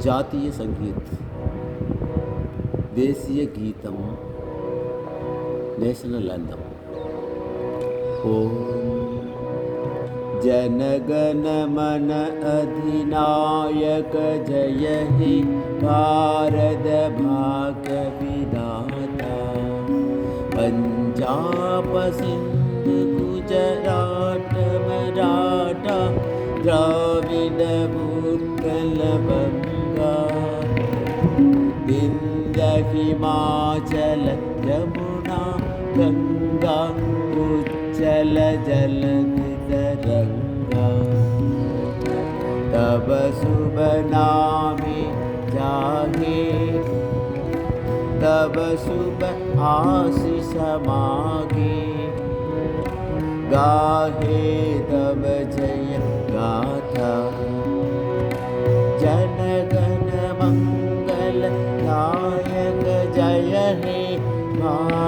जातीय संगीत, देशीय गीतम, नेशनल एंथम। ओम जनगण मन अधिनायक जय हे भारत भाग्य विधाता। पंजाब सिंध गुजरात मराठा द्राविड उत्कल बंगा। विंध्य हिमाचल यमुना गंगा उच्चल जलधि तरंगा। तब शुभ नामे जागे, तब शुभ आशीष मागे। गाहे तब जय गाथा, जनगण मंगल दायक जय हे भारत